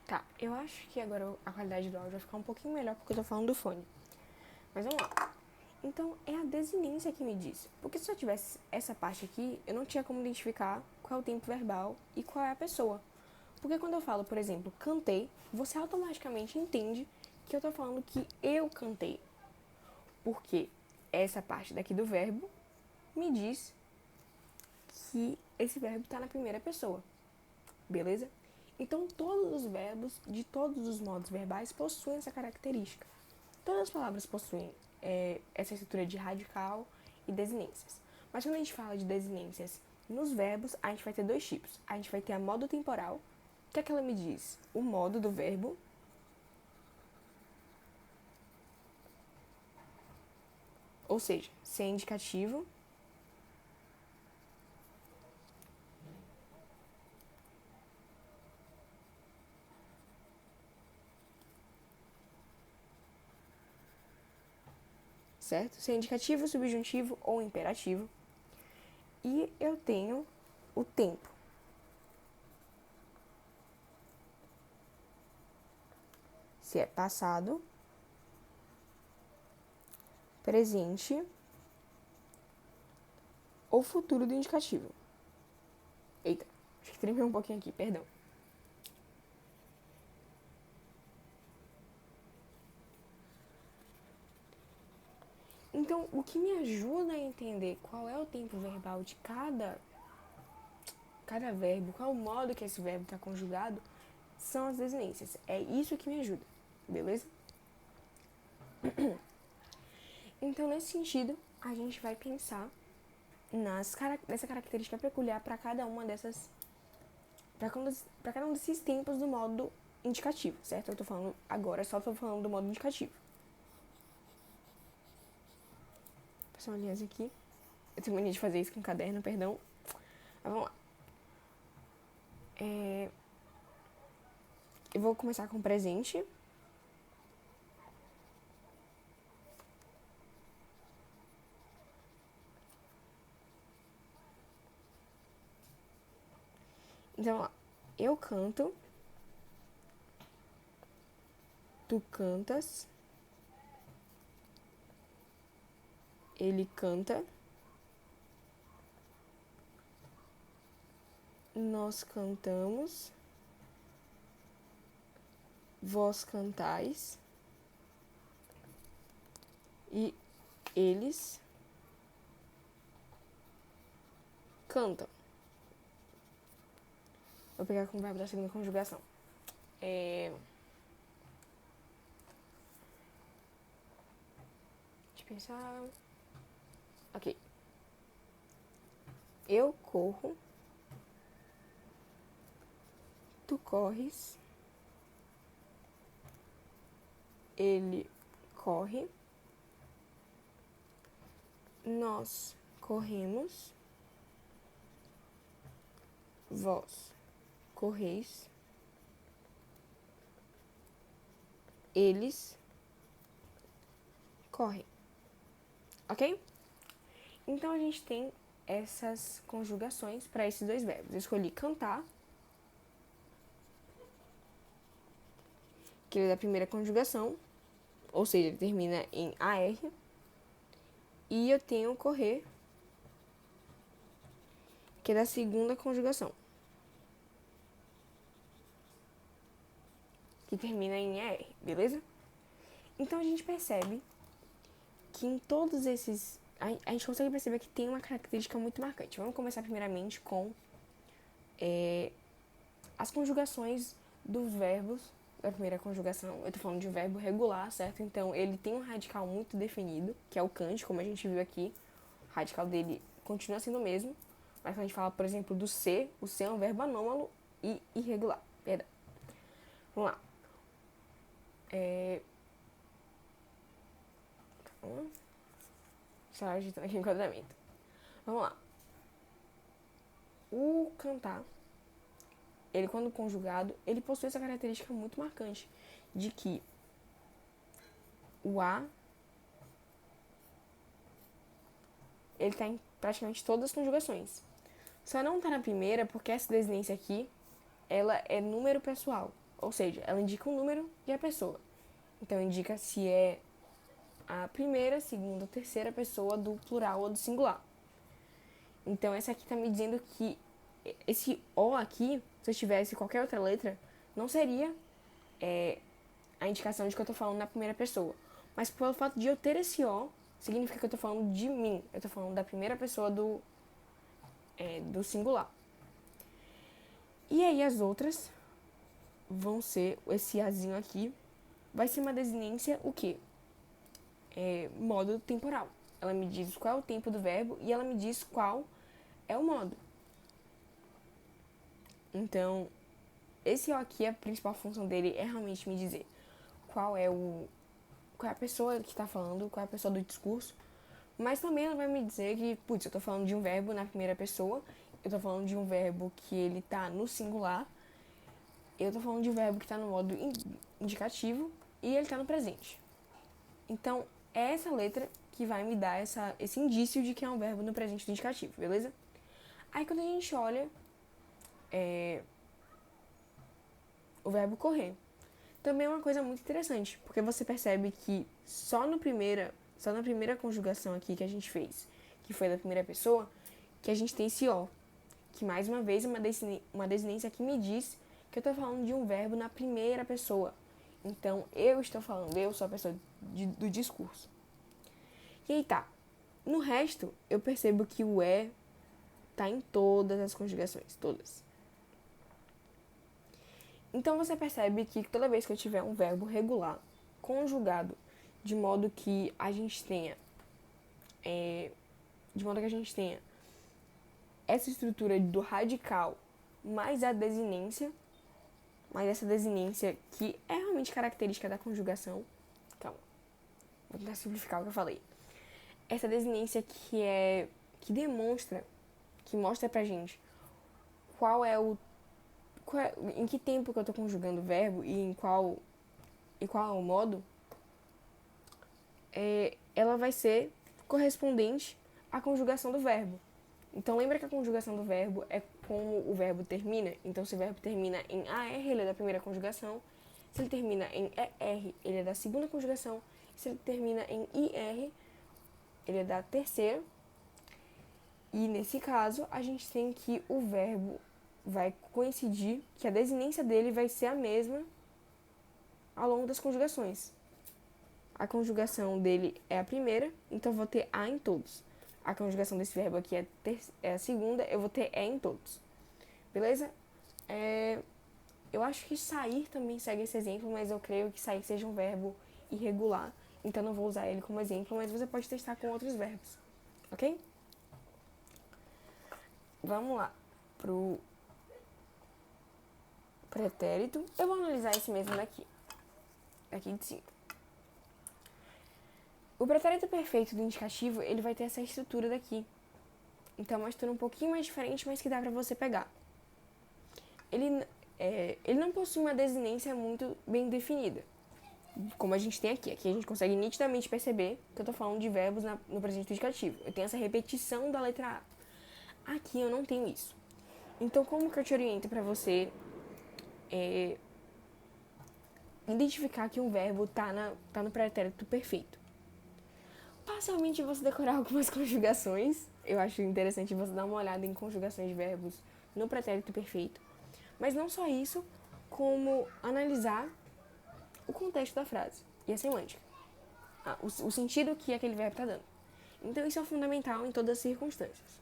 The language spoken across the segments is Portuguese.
Tá, eu acho que agora a qualidade do áudio vai ficar um pouquinho melhor porque eu tô falando do fone. Mas vamos lá. Então, é a desinência que me diz. Porque se eu tivesse essa parte aqui, eu não tinha como identificar qual é o tempo verbal e qual é a pessoa. Porque quando eu falo, por exemplo, cantei, você automaticamente entende que eu tô falando que eu cantei. Porque essa parte daqui do verbo me diz que esse verbo tá na primeira pessoa. Beleza? Então, todos os verbos de todos os modos verbais possuem essa característica. Todas as palavras possuem essa estrutura de radical e desinências. Mas quando a gente fala de desinências nos verbos, a gente vai ter dois tipos. A gente vai ter a modo temporal, que é que ela me diz? O modo do verbo, ou seja, se é indicativo, certo? Se é indicativo, subjuntivo ou imperativo. E eu tenho o tempo. Se é passado, presente ou futuro do indicativo. Eita, acho que tremeu um pouquinho aqui, perdão. Então, o que me ajuda a entender qual é o tempo verbal de cada verbo, qual o modo que esse verbo está conjugado, são as desinências. É isso que me ajuda, beleza? Então, nesse sentido, a gente vai pensar nessa característica peculiar para cada uma dessas, para cada um desses tempos do modo indicativo, certo? Eu tô falando agora, só tô falando do modo indicativo. Vou passar uma linha aqui. Eu tenho mania de fazer isso com caderno, perdão. Mas vamos lá. Eu vou começar com o presente. Então, ó, eu canto, tu cantas, ele canta, nós cantamos, vós cantais e eles cantam. Vou pegar com o verbo da segunda conjugação. Deixa eu pensar. Ok. Eu corro, tu corres, ele corre, nós corremos, vós correis, eles correm. Ok? Então a gente tem essas conjugações para esses dois verbos. Eu escolhi cantar, que ele é da primeira conjugação, ou seja, ele termina em AR. E eu tenho correr, que é da segunda conjugação, que termina em ER, beleza? Então a gente percebe que em todos esses... A gente consegue perceber que tem uma característica muito marcante. Vamos começar primeiramente com as conjugações dos verbos da primeira conjugação. Eu tô falando de um verbo regular, certo? Então ele tem um radical muito definido, que é o cante, como a gente viu aqui. O radical dele continua sendo o mesmo, mas quando a gente fala, por exemplo, do ser, o ser é um verbo anômalo e irregular. Perdão. Vamos lá. Só agitando aqui o enquadramento. Vamos lá. O cantar, ele quando conjugado, ele possui essa característica muito marcante de que o A, ele tá em praticamente todas as conjugações. Só não tá na primeira porque essa desinência aqui, ela é número pessoal. Ou seja, ela indica o número e a pessoa. Então, indica se é a primeira, segunda, terceira pessoa do plural ou do singular. Então, essa aqui está me dizendo que esse O aqui, se eu tivesse qualquer outra letra, não seria a indicação de que eu estou falando na primeira pessoa. Mas pelo fato de eu ter esse O, significa que eu estou falando de mim. Eu estou falando da primeira pessoa do singular. E aí as outras vão ser, esse azinho aqui, vai ser uma desinência o quê? Modo temporal. Ela me diz qual é o tempo do verbo e ela me diz qual é o modo. Então, esse O aqui, a principal função dele é realmente me dizer qual é a pessoa que está falando, qual é a pessoa do discurso, mas também ela vai me dizer que, putz, eu estou falando de um verbo na primeira pessoa, eu estou falando de um verbo que ele está no singular, eu estou falando de um verbo que está no modo indicativo e ele está no presente. Então, é essa letra que vai me dar esse indício de que é um verbo no presente do indicativo, beleza? Aí, quando a gente olha o verbo correr, também é uma coisa muito interessante, porque você percebe que só na primeira conjugação aqui que a gente fez, que foi da primeira pessoa, que a gente tem esse O, que mais uma vez é uma desinência que me diz que eu estou falando de um verbo na primeira pessoa. Então, eu sou a pessoa do discurso. E aí tá. No resto, eu percebo que o tá em todas as conjugações, todas. Então, você percebe que toda vez que eu tiver um verbo regular conjugado de modo que a gente tenha essa estrutura do radical mais a desinência, mas essa desinência que é realmente característica da conjugação. Calma, vou tentar simplificar o que eu falei. Essa desinência que mostra pra gente em que tempo que eu tô conjugando o verbo e qual é o modo, ela vai ser correspondente à conjugação do verbo. Então, lembra que a conjugação do verbo é como o verbo termina? Então, se o verbo termina em AR, ele é da primeira conjugação. Se ele termina em ER, ele é da segunda conjugação. Se ele termina em IR, ele é da terceira. E, nesse caso, a gente tem que o verbo vai coincidir, que a desinência dele vai ser a mesma ao longo das conjugações. A conjugação dele é a primeira, então eu vou ter A em todos. A conjugação desse verbo aqui é a segunda, eu vou ter E em todos. Beleza? Eu acho que sair também segue esse exemplo, mas eu creio que sair seja um verbo irregular, então não vou usar ele como exemplo, mas você pode testar com outros verbos. Ok? Vamos lá pro pretérito. Eu vou analisar esse mesmo daqui de cima. O pretérito perfeito do indicativo, ele vai ter essa estrutura daqui. Então, é uma estrutura um pouquinho mais diferente, mas que dá pra você pegar. Ele não possui uma desinência muito bem definida, como a gente tem aqui. Aqui a gente consegue nitidamente perceber que eu tô falando de verbos no presente do indicativo. Eu tenho essa repetição da letra A. Aqui eu não tenho isso. Então, como que eu te oriento pra você identificar que um verbo tá no pretérito perfeito? Parcialmente você decorar algumas conjugações. Eu acho interessante você dar uma olhada em conjugações de verbos no pretérito perfeito. Mas não só isso, como analisar o contexto da frase e a semântica. O sentido que aquele verbo está dando. Então isso é fundamental em todas as circunstâncias.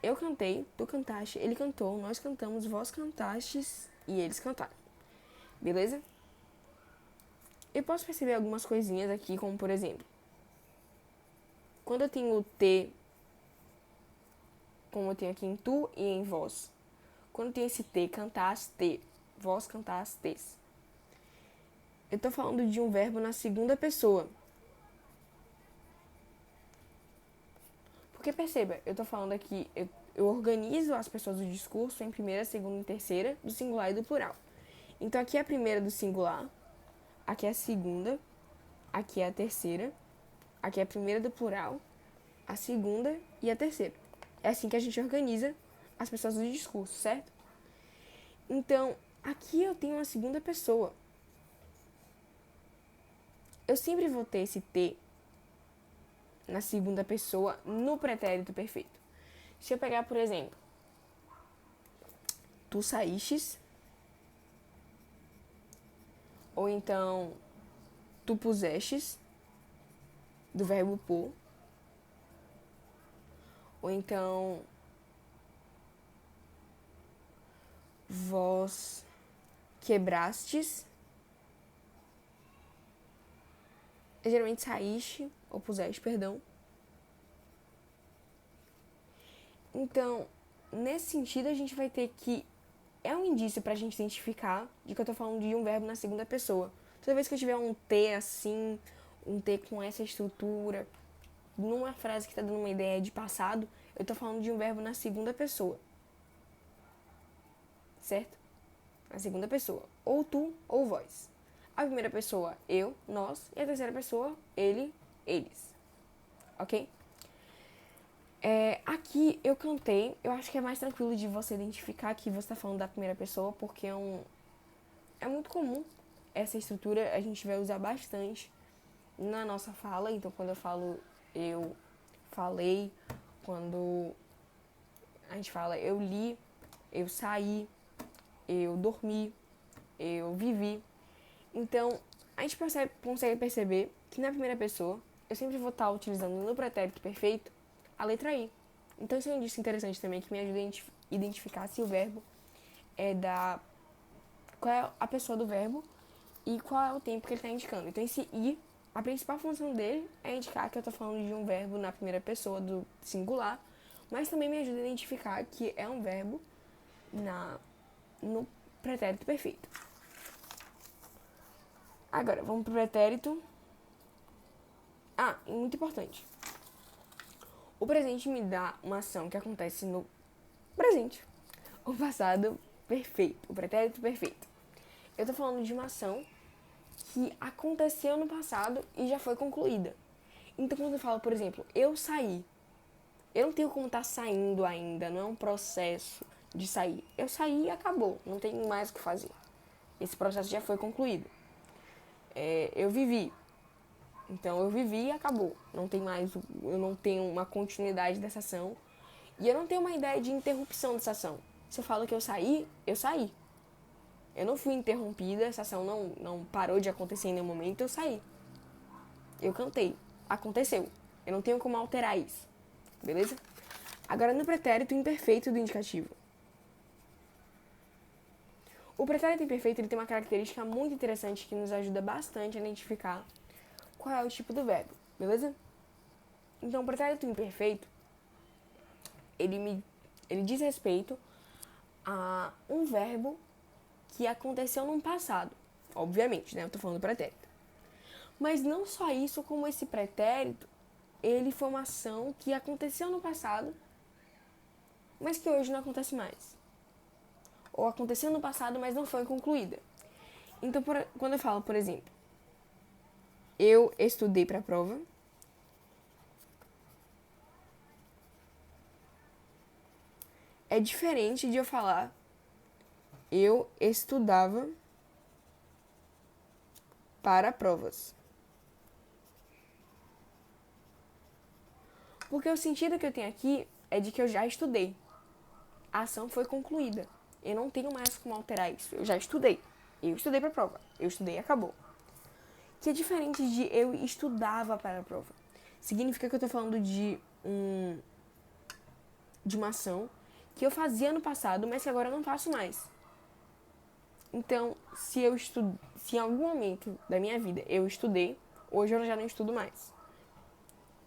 Eu cantei, tu cantaste, ele cantou, nós cantamos, vós cantastes e eles cantaram. Beleza? Eu posso perceber algumas coisinhas aqui, como por exemplo, quando eu tenho o T, como eu tenho aqui em tu e em vós. Quando eu tenho esse T, cantaste, vós cantastes. Eu tô falando de um verbo na segunda pessoa. Porque perceba, eu tô falando aqui, eu organizo as pessoas do discurso em primeira, segunda e terceira, do singular e do plural. Então aqui é a primeira do singular, aqui é a segunda, aqui é a terceira, aqui é a primeira do plural, a segunda e a terceira. É assim que a gente organiza as pessoas do discurso, certo? Então, aqui eu tenho uma segunda pessoa. Eu sempre vou ter esse ter na segunda pessoa no pretérito perfeito. Se eu pegar, por exemplo, tu saístes, ou então tu pusestes, do verbo pôr, ou então vós quebrastes, geralmente saíste, ou puseste, perdão. Então, nesse sentido, a gente vai ter que é um indício pra gente identificar de que eu tô falando de um verbo na segunda pessoa. Toda vez que eu tiver um T assim, um T com essa estrutura, numa frase que tá dando uma ideia de passado, eu tô falando de um verbo na segunda pessoa. Certo? Na segunda pessoa. Ou tu, ou vós. A primeira pessoa, eu, nós. E a terceira pessoa, ele, eles. Ok? Aqui eu cantei. Eu acho que é mais tranquilo de você identificar que você tá falando da primeira pessoa, porque é muito comum essa estrutura, a gente vai usar bastante na nossa fala. Então, quando eu falo eu falei, quando a gente fala eu li, eu saí, eu dormi, eu vivi. Então, a gente consegue perceber que na primeira pessoa eu sempre vou estar utilizando no pretérito perfeito a letra I. Então, isso é um indício interessante também que me ajuda a identificar se o verbo é da... qual é a pessoa do verbo e qual é o tempo que ele está indicando. Então, esse I, a principal função dele é indicar que eu estou falando de um verbo na primeira pessoa do singular, mas também me ajuda a identificar que é um verbo no pretérito perfeito. Agora, vamos para o pretérito. E muito importante. O presente me dá uma ação que acontece no presente. O passado perfeito, o pretérito perfeito. Eu estou falando de uma ação que aconteceu no passado e já foi concluída. Então, quando eu falo, por exemplo, eu saí, eu não tenho como estar saindo ainda, não é um processo de sair. Eu saí e acabou, não tem mais o que fazer. Esse processo já foi concluído. Eu vivi, então eu vivi e acabou. Não tem mais, eu não tenho uma continuidade dessa ação e eu não tenho uma ideia de interrupção dessa ação. Se eu falo que eu saí, eu saí. Eu não fui interrompida, essa ação não parou de acontecer em nenhum momento, eu saí. Eu cantei. Aconteceu. Eu não tenho como alterar isso. Beleza? Agora no pretérito imperfeito do indicativo. O pretérito imperfeito ele tem uma característica muito interessante que nos ajuda bastante a identificar qual é o tipo do verbo. Beleza? Então o pretérito imperfeito ele diz respeito a um verbo que aconteceu no passado. Obviamente, né? Eu tô falando do pretérito. Mas não só isso, como esse pretérito, ele foi uma ação que aconteceu no passado, mas que hoje não acontece mais. Ou aconteceu no passado, mas não foi concluída. Então, quando eu falo, por exemplo, eu estudei para a prova, é diferente de eu falar eu estudava para provas. Porque o sentido que eu tenho aqui é de que eu já estudei. A ação foi concluída. Eu não tenho mais como alterar isso. Eu já estudei. Eu estudei para a prova. Eu estudei e acabou. Que é diferente de eu estudava para a prova. Significa que eu estou falando de uma ação que eu fazia no passado, mas que agora eu não faço mais. Então, se em algum momento da minha vida eu estudei, hoje eu já não estudo mais.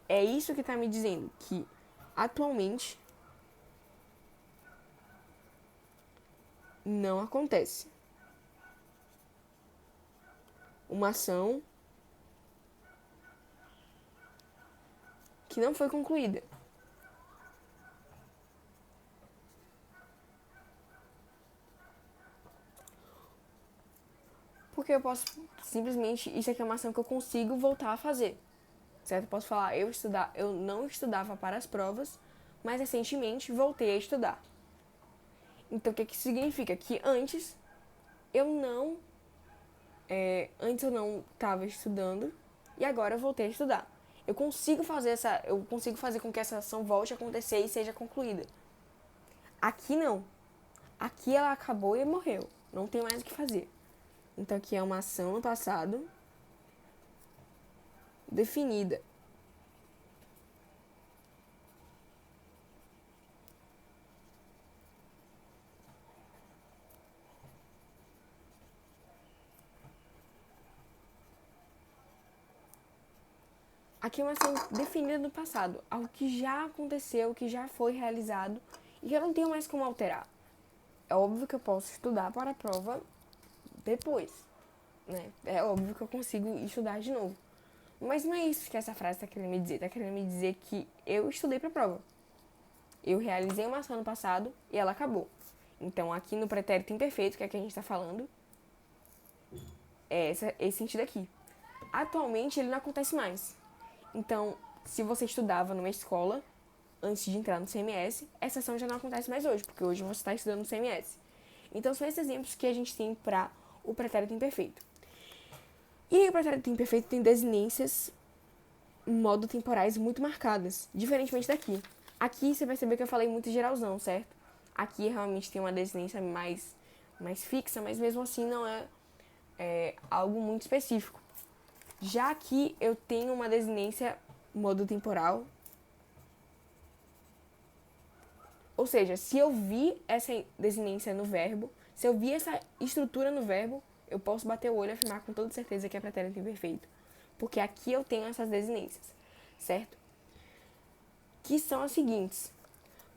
É isso que está me dizendo que atualmente não acontece uma ação que não foi concluída. Porque eu posso simplesmente, isso aqui é uma ação que eu consigo voltar a fazer. Certo? Eu posso falar, eu não estudava para as provas, mas recentemente voltei a estudar. Então, o que significa? Que eu não antes eu não estava estudando e agora eu voltei a estudar. Eu consigo fazer com que essa ação volte a acontecer e seja concluída. Aqui não. Aqui ela acabou e morreu. Não tem mais o que fazer. Então aqui é uma ação no passado definida. Aqui é uma ação definida no passado. Algo que já aconteceu, que já foi realizado e que eu não tenho mais como alterar. É óbvio que eu posso estudar para a prova depois, né? É óbvio que eu consigo estudar de novo. Mas não é isso que essa frase está querendo me dizer. Está querendo me dizer que eu estudei para a prova. Eu realizei uma ação no passado e ela acabou. Então, aqui no pretérito imperfeito, que é que a gente está falando, é esse sentido aqui. Atualmente, ele não acontece mais. Então, se você estudava numa escola antes de entrar no CMS, essa ação já não acontece mais hoje, porque hoje você está estudando no CMS. Então, são esses exemplos que a gente tem para o pretérito imperfeito. E o pretérito imperfeito tem desinências modo temporais muito marcadas, diferentemente daqui. Aqui você vai perceber que eu falei muito geralzão, certo? Aqui realmente tem uma desinência mais fixa, mas mesmo assim não é algo muito específico. Já aqui eu tenho uma desinência modo temporal. Ou seja, se eu vi essa desinência no verbo, se eu vi essa estrutura no verbo, eu posso bater o olho e afirmar com toda certeza que é pretérito imperfeito. Porque aqui eu tenho essas desinências, certo? Que são as seguintes.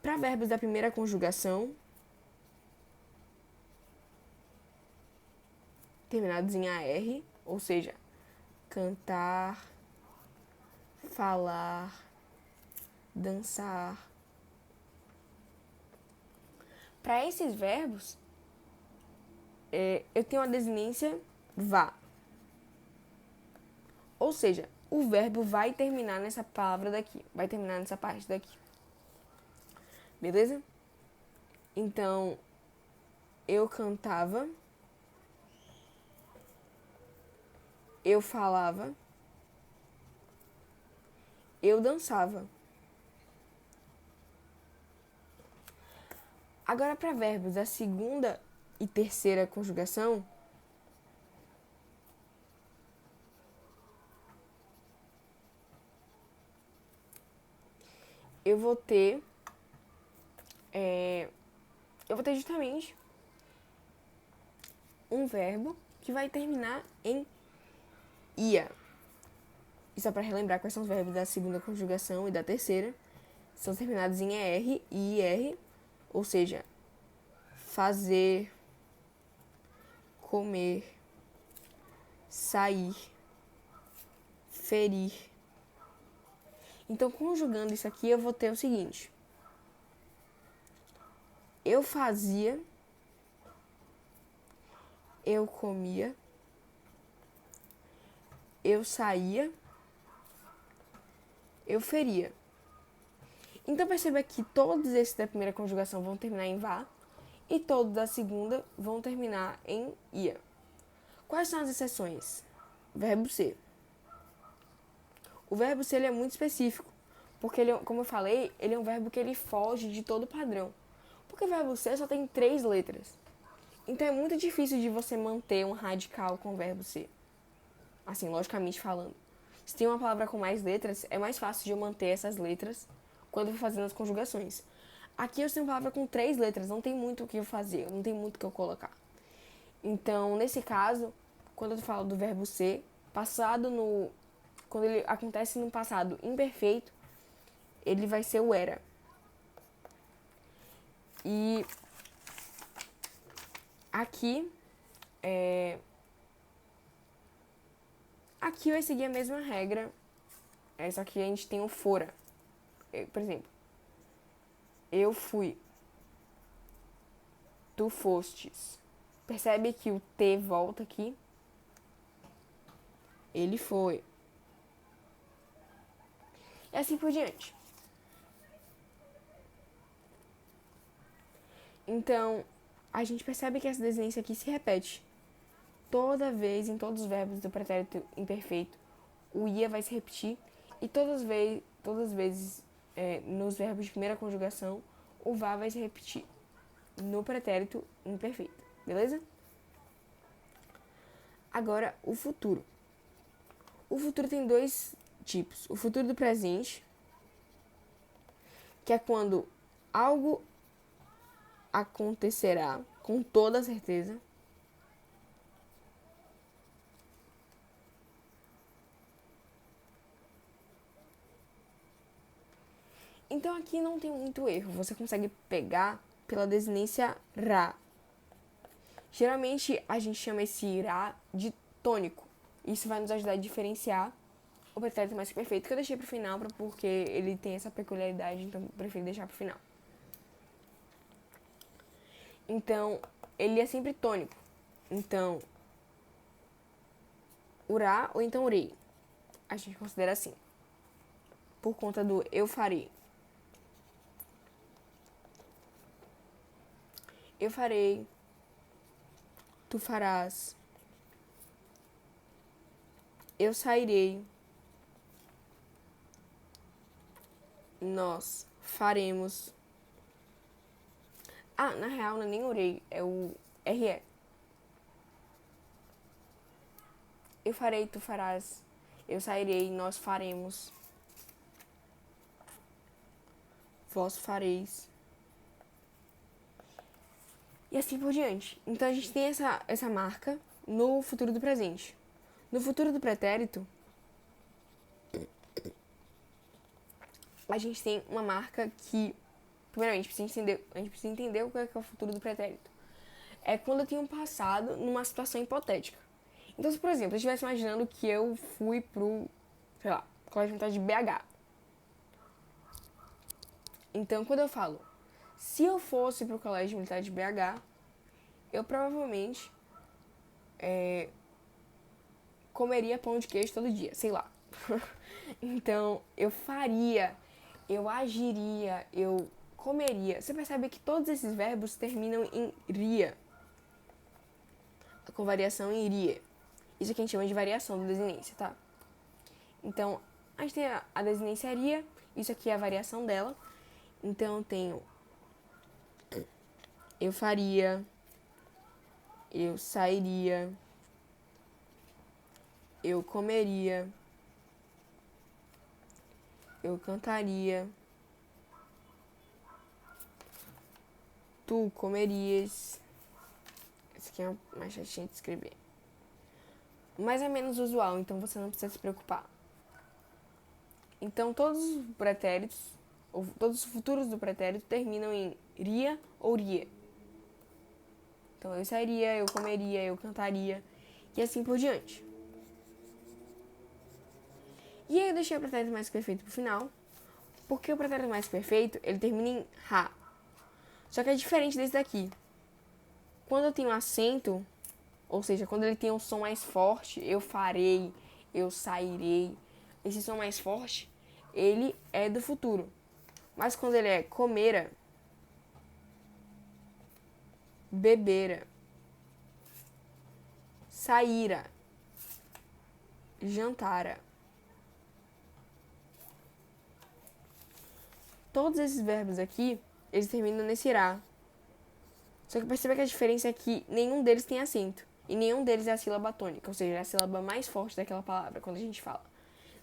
Para verbos da primeira conjugação, terminados em AR, ou seja, cantar, falar, dançar. Para esses verbos, eu tenho a desinência vá. Ou seja, o verbo vai terminar nessa palavra daqui, vai terminar nessa parte daqui. Beleza? Então, eu cantava, eu falava, eu dançava. Agora, para verbos da segunda e terceira conjugação, eu vou ter justamente um verbo que vai terminar em ia. E só para relembrar quais são os verbos da segunda conjugação e da terceira, são terminados em ER e IR, ou seja, fazer, comer, sair, ferir. Então, conjugando isso aqui, eu vou ter o seguinte. Eu fazia, eu comia, eu saía, eu feria. Então, perceba que todos esses da primeira conjugação vão terminar em vá e todos da segunda vão terminar em ia. Quais são as exceções? Verbo ser. O verbo ser ele é muito específico, porque ele, como eu falei, ele é um verbo que ele foge de todo padrão. Porque o verbo ser só tem 3 letras. Então é muito difícil de você manter um radical com o verbo ser. Assim, logicamente falando. Se tem uma palavra com mais letras, é mais fácil de eu manter essas letras quando eu vou fazendo as conjugações. Aqui eu tenho uma palavra com 3 letras, não tem muito o que eu fazer, não tem muito o que eu colocar. Então, nesse caso, quando eu falo do verbo ser, quando ele acontece no passado imperfeito, ele vai ser o era. E aqui, aqui vai seguir a mesma regra, só que a gente tem o fora. Por exemplo, eu fui, tu fostes. Percebe que o T volta aqui? Ele foi. E assim por diante. Então, a gente percebe que essa desinência aqui se repete. Toda vez, em todos os verbos do pretérito imperfeito, o ia vai se repetir. E todas as vezes nos verbos de primeira conjugação, o vá vai se repetir no pretérito imperfeito. Beleza? Agora, o futuro. O futuro tem dois tipos. O futuro do presente, que é quando algo acontecerá com toda certeza. Então aqui não tem muito erro, você consegue pegar pela desinência ra. Geralmente a gente chama esse ra de tônico. Isso vai nos ajudar a diferenciar o pretérito mais perfeito, que eu deixei pro final porque ele tem essa peculiaridade, então eu prefiro deixar pro final. Então, ele é sempre tônico. Então, urá ou então urei. A gente considera assim. Por conta do eu farei. Eu farei. Tu farás. Eu sairei. Nós faremos. Ah, na real, não é nem urei, é o RE. Eu farei, tu farás. Eu sairei, nós faremos. Vós fareis. E assim por diante. Então a gente tem essa marca no futuro do presente. No futuro do pretérito, a gente tem uma marca que, primeiramente, a gente precisa entender o que é o futuro do pretérito. É quando eu tenho um passado numa situação hipotética. Então, se, por exemplo, eu estivesse imaginando que eu fui pro, sei lá, colégio militar de BH. Então, quando eu falo, se eu fosse pro colégio militar de BH, eu provavelmente comeria pão de queijo todo dia, sei lá. Então, eu faria, eu agiria, eu comeria. Você percebe que todos esses verbos terminam em ria, com variação em iria. Isso aqui a gente chama de variação da desinência, tá? Então, a gente tem a desinência ria, isso aqui é a variação dela. Então, eu tenho eu faria, eu sairia, eu comeria, eu cantaria, tu comerias. Esse aqui é mais chatinho de escrever. Mas é menos usual, então você não precisa se preocupar. Então todos os pretéritos, ou todos os futuros do pretérito terminam em ria ou ria. Então eu sairia, eu comeria, eu cantaria e assim por diante. E aí eu deixei o pretérito mais perfeito pro final, porque o pretérito mais perfeito, ele termina em ra. Só que é diferente desse daqui. Quando eu tenho acento, ou seja, quando ele tem um som mais forte, eu farei, eu sairei, esse som mais forte, ele é do futuro. Mas quando ele é comera, bebera, saíra, jantara. Todos esses verbos aqui, eles terminam nesse irá. Só que perceba que a diferença é que nenhum deles tem acento. E nenhum deles é a sílaba tônica, ou seja, é a sílaba mais forte daquela palavra, quando a gente fala.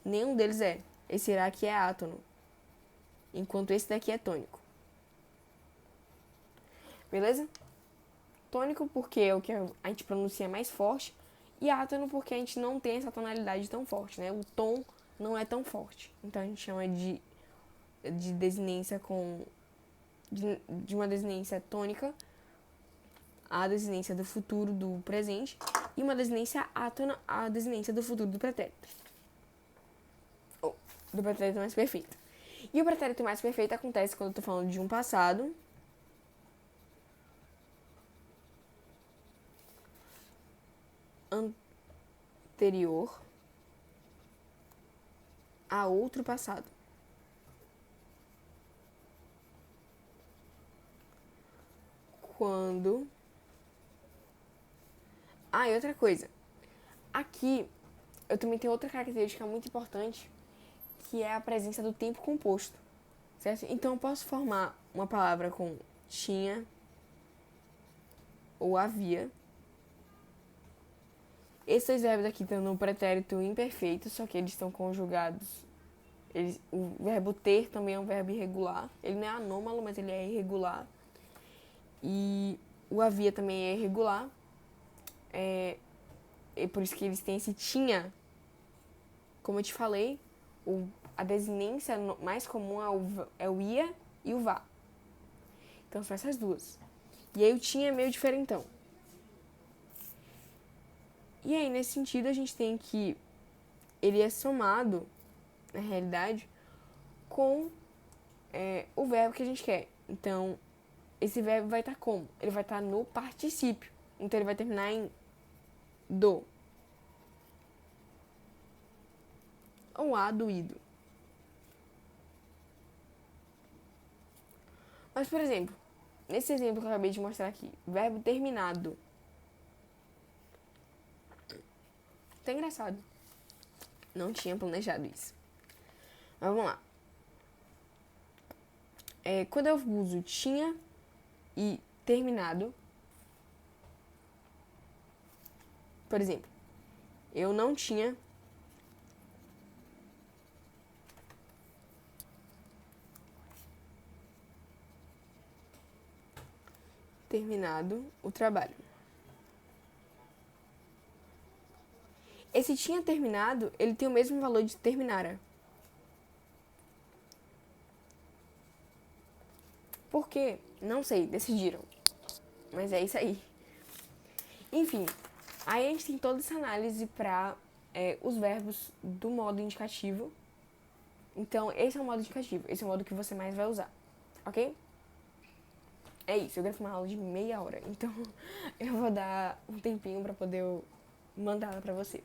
Nenhum deles é. Esse irá aqui é átono, enquanto esse daqui é tônico. Beleza? Tônico porque é o que a gente pronuncia mais forte, e átono porque a gente não tem essa tonalidade tão forte, né? O tom não é tão forte. Então a gente chama de desinência de uma desinência tônica, a desinência do futuro do presente, e uma desinência átona, a desinência do futuro do pretérito. Ou do pretérito mais perfeito. E o pretérito mais perfeito acontece quando eu tô falando de um passado anterior a outro passado. Quando Ah, e outra coisa. Aqui, eu também tenho outra característica muito importante, que é a presença do tempo composto, certo? Então, eu posso formar uma palavra com tinha ou havia. Esses dois verbos aqui estão no pretérito imperfeito, só que eles estão conjugados. O verbo ter também é um verbo irregular. Ele não é anômalo, mas ele é irregular. E o havia também é irregular. É por isso que eles têm esse tinha. Como eu te falei, a desinência mais comum é o ia e o vá. Então são essas duas. E aí o tinha é meio diferentão. E aí, nesse sentido, a gente tem que ele é somado, na realidade, com o verbo que a gente quer. Então, esse verbo vai estar como? Ele vai estar no particípio. Então, ele vai terminar em do. Ou a do ido. Mas, por exemplo, nesse exemplo que eu acabei de mostrar aqui, verbo terminado. Tá engraçado. Não tinha planejado isso. Mas vamos lá. Quando eu uso tinha e terminado, por exemplo, eu não tinha terminado o trabalho. Esse tinha terminado, ele tem o mesmo valor de terminara. Por quê? Não sei, decidiram. Mas é isso aí. Enfim, aí a gente tem toda essa análise para os verbos do modo indicativo. Então, esse é o modo indicativo. Esse é o modo que você mais vai usar. Ok? É isso. Eu gravei uma aula de meia hora. Então, eu vou dar um tempinho para poder mandar ela para você.